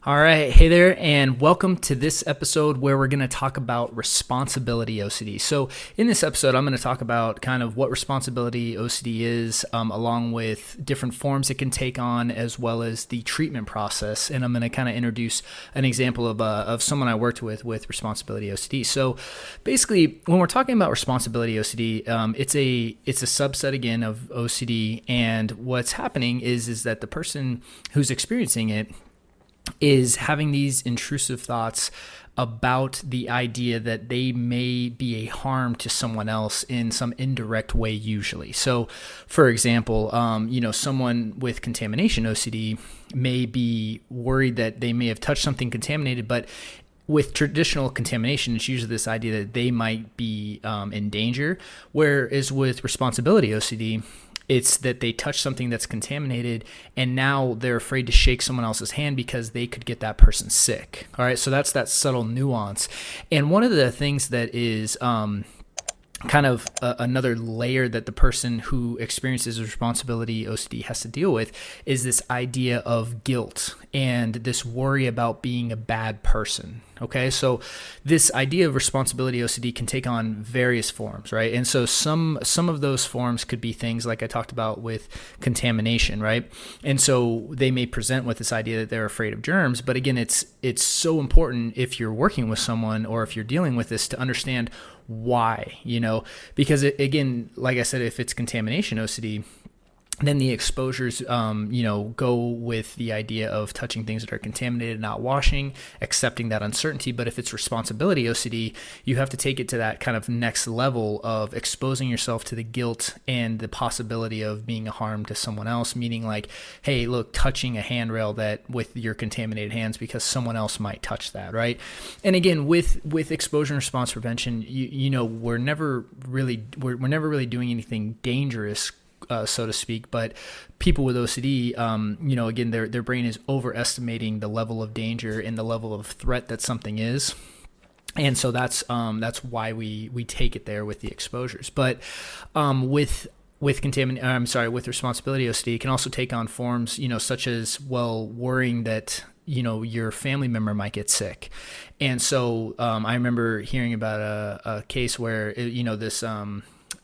All right. Hey there, and welcome to this episode where we're going to talk about responsibility OCD. So, in this episode, I'm going to talk about kind of what responsibility OCD is, along with different forms it can take on, as well as the treatment process. And I'm going to kind of introduce an example of someone I worked with responsibility OCD. So, basically, when we're talking about responsibility OCD, it's a subset again of OCD, and what's happening is that the person who's experiencing it is having these intrusive thoughts about the idea that they may be a harm to someone else in some indirect way usually. So, for example, someone with contamination OCD may be worried that they may have touched something contaminated, but with traditional contamination, it's usually this idea that they might be in danger, whereas with responsibility OCD, it's that they touch something that's contaminated and now they're afraid to shake someone else's hand because they could get that person sick. All right, so that's that subtle nuance. And one of the things that is kind of another layer that the person who experiences responsibility OCD has to deal with is this idea of guilt and this worry about being a bad person. Okay, so this idea of responsibility OCD can take on various forms, right? And so some of those forms could be things like I talked about with contamination, right? And so they may present with this idea that they're afraid of germs, but again, it's so important if you're working with someone or if you're dealing with this to understand why, because again, like I said, if it's contamination OCD, then the exposures, go with the idea of touching things that are contaminated, not washing, accepting that uncertainty. But if it's responsibility OCD, you have to take it to that kind of next level of exposing yourself to the guilt and the possibility of being a harm to someone else, meaning like, hey, look, touching a handrail that with your contaminated hands because someone else might touch that, right? And again, with exposure and response prevention, we're never really doing anything dangerous, so to speak, but people with OCD, again, their brain is overestimating the level of danger and the level of threat that something is. And so that's why we take it there with the exposures. But with responsibility OCD, it can also take on forms, such as, worrying that your family member might get sick. And so I remember hearing about a case where this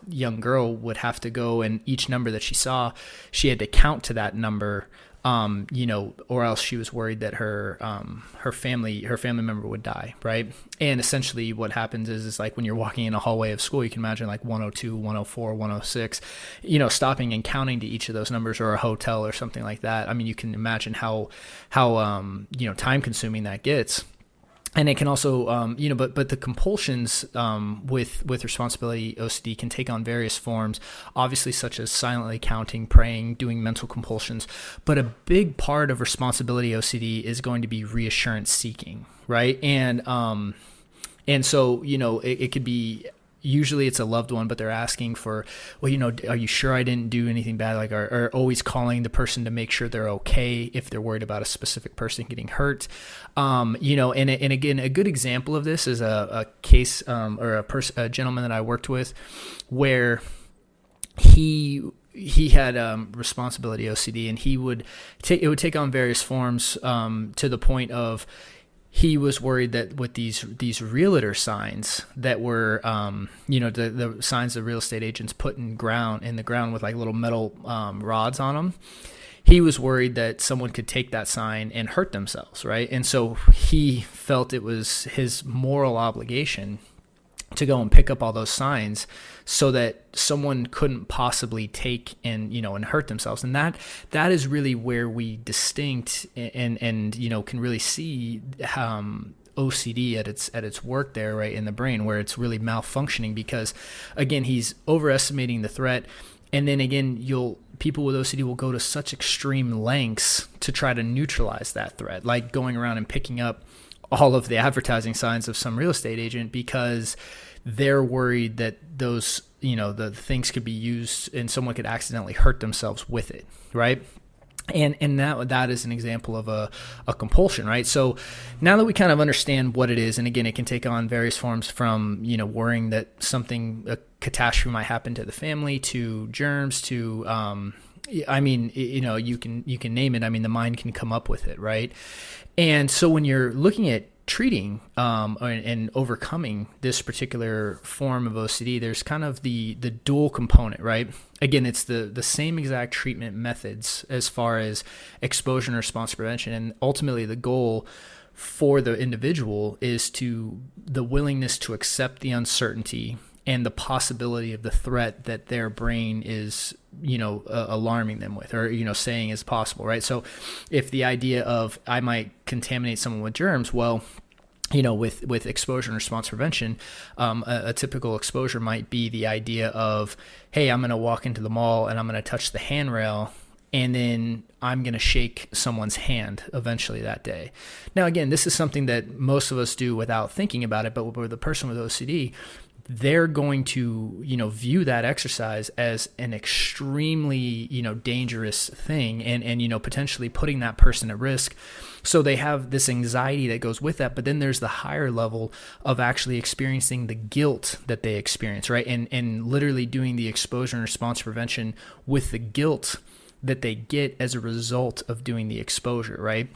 young girl would have to go, and each number that she saw, she had to count to that number, or else she was worried that her family member would die, right? And essentially what happens is like when you're walking in a hallway of school, you can imagine like 102, 104, 106, stopping and counting to each of those numbers, or a hotel or something like that. I mean, you can imagine how time consuming that gets. And it can also, but the compulsions with responsibility OCD can take on various forms, obviously such as silently counting, praying, doing mental compulsions. But a big part of responsibility OCD is going to be reassurance seeking, right? And so it could be. Usually it's a loved one, but they're asking for, are you sure I didn't do anything bad? Like, or always calling the person to make sure they're okay if they're worried about a specific person getting hurt. And again, a good example of this is a case or a gentleman that I worked with where he had responsibility OCD, and it would take on various forms to the point of, he was worried that with these realtor signs that were, the signs the real estate agents put in the ground with like little metal rods on them, he was worried that someone could take that sign and hurt themselves, right? And so he felt it was his moral obligation to go and pick up all those signs so that someone couldn't possibly take and hurt themselves. And that is really where we distinct and can really see OCD at its work there, right, in the brain, where it's really malfunctioning because, again, he's overestimating the threat. And then again, people with OCD will go to such extreme lengths to try to neutralize that threat, like going around and picking up all of the advertising signs of some real estate agent because they're worried that those, the things could be used and someone could accidentally hurt themselves with it, right? And that is an example of a compulsion, right? So now that we kind of understand what it is, and again, it can take on various forms from, worrying that a catastrophe might happen to the family, to germs, to, I mean, you can name it. I mean, the mind can come up with it, right? And so when you're looking at treating and overcoming this particular form of OCD, there's kind of the dual component, right? Again, it's the same exact treatment methods as far as exposure and response prevention. And ultimately the goal for the individual is the willingness to accept the uncertainty and the possibility of the threat that their brain is, alarming them with, or, saying is possible, right? So if the idea of I might contaminate someone with germs, well, with exposure and response prevention, a typical exposure might be the idea of, hey, I'm going to walk into the mall and I'm going to touch the handrail, and then I'm going to shake someone's hand eventually that day. Now, again, this is something that most of us do without thinking about it, but with the person with OCD, they're going to, view that exercise as an extremely, dangerous thing and, potentially putting that person at risk. So they have this anxiety that goes with that. But then there's the higher level of actually experiencing the guilt that they experience, right? And literally doing the exposure and response prevention with the guilt that they get as a result of doing the exposure, right?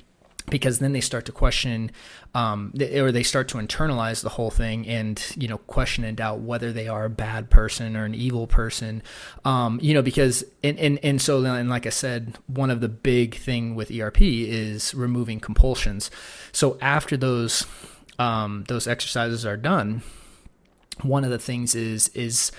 Because then they start to question, or they start to internalize the whole thing and, question and doubt whether they are a bad person or an evil person, because, so like I said, one of the big thing with ERP is removing compulsions. So after those exercises are done, one of the things is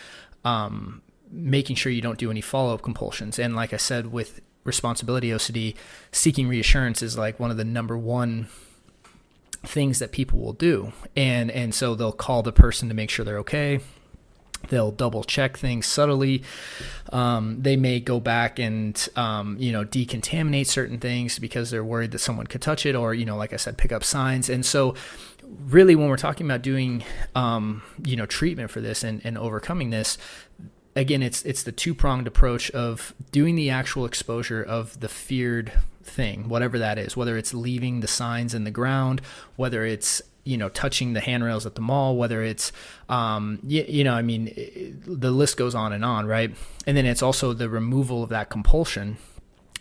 making sure you don't do any follow-up compulsions. And like I said, with responsibility OCD, seeking reassurance is like one of the number one things that people will do. And so they'll call the person to make sure they're okay. They'll double check things subtly. They may go back and, decontaminate certain things because they're worried that someone could touch it, or, like I said, pick up signs. And so really when we're talking about doing, treatment for this and overcoming this, again, it's the two-pronged approach of doing the actual exposure of the feared thing, whatever that is, whether it's leaving the signs in the ground, whether it's, touching the handrails at the mall, whether it's, the list goes on, right? And then it's also the removal of that compulsion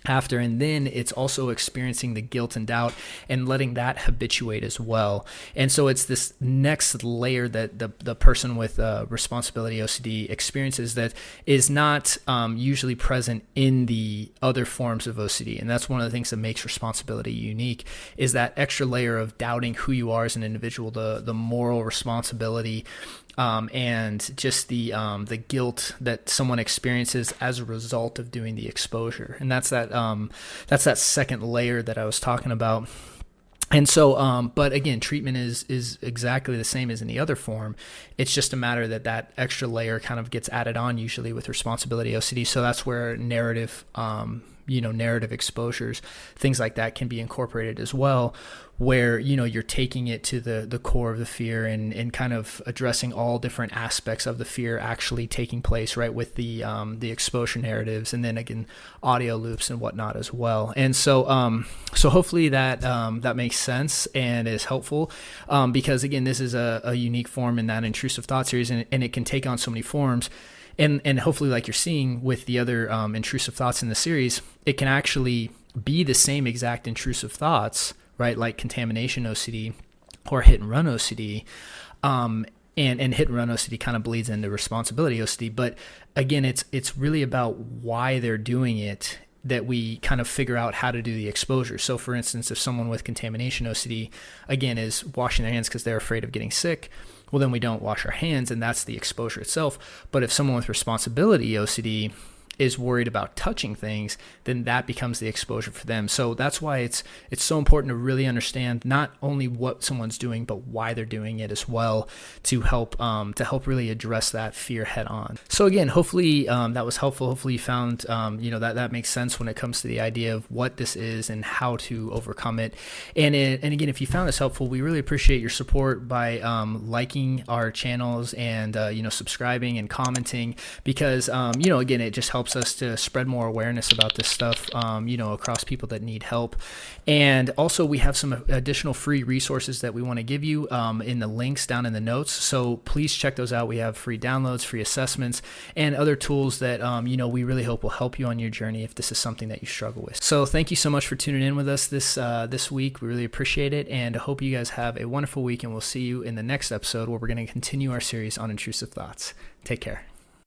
after, and then it's also experiencing the guilt and doubt and letting that habituate as well. And so it's this next layer that the person with responsibility OCD experiences that is not usually present in the other forms of OCD. And that's one of the things that makes responsibility unique, is that extra layer of doubting who you are as an individual, the moral responsibility, and just the guilt that someone experiences as a result of doing the exposure. And that's that second layer that I was talking about. And so, but again, treatment is exactly the same as in the other form. It's just a matter that extra layer kind of gets added on usually with responsibility OCD. So that's where narrative exposures, things like that can be incorporated as well, where, you're taking it to the core of the fear and kind of addressing all different aspects of the fear actually taking place, right, with the exposure narratives, and then again, audio loops and whatnot as well. And so, so hopefully that makes sense and is helpful, because again, this is a unique form in that intrusive thought series, and it can take on so many forms. And hopefully, like you're seeing with the other intrusive thoughts in the series, it can actually be the same exact intrusive thoughts, right? Like contamination OCD or hit and run OCD. And hit and run OCD kind of bleeds into responsibility OCD. But again, it's really about why they're doing it that we kind of figure out how to do the exposure. So for instance, if someone with contamination OCD, again, is washing their hands because they're afraid of getting sick, well, then we don't wash our hands, and that's the exposure itself. But if someone with responsibility OCD is worried about touching things, then that becomes the exposure for them. So that's why it's so important to really understand not only what someone's doing, but why they're doing it as well, to help really address that fear head on. So again, hopefully that was helpful. Hopefully you found that makes sense when it comes to the idea of what this is and how to overcome it. And again, if you found this helpful, we really appreciate your support by liking our channels and subscribing and commenting, because again, it just helps helps us to spread more awareness about this stuff, across people that need help. And also we have some additional free resources that we want to give you in the links down in the notes. So please check those out. We have free downloads, free assessments, and other tools that, we really hope will help you on your journey if this is something that you struggle with. So thank you so much for tuning in with us this week. We really appreciate it, and I hope you guys have a wonderful week, and we'll see you in the next episode where we're going to continue our series on intrusive thoughts. Take care.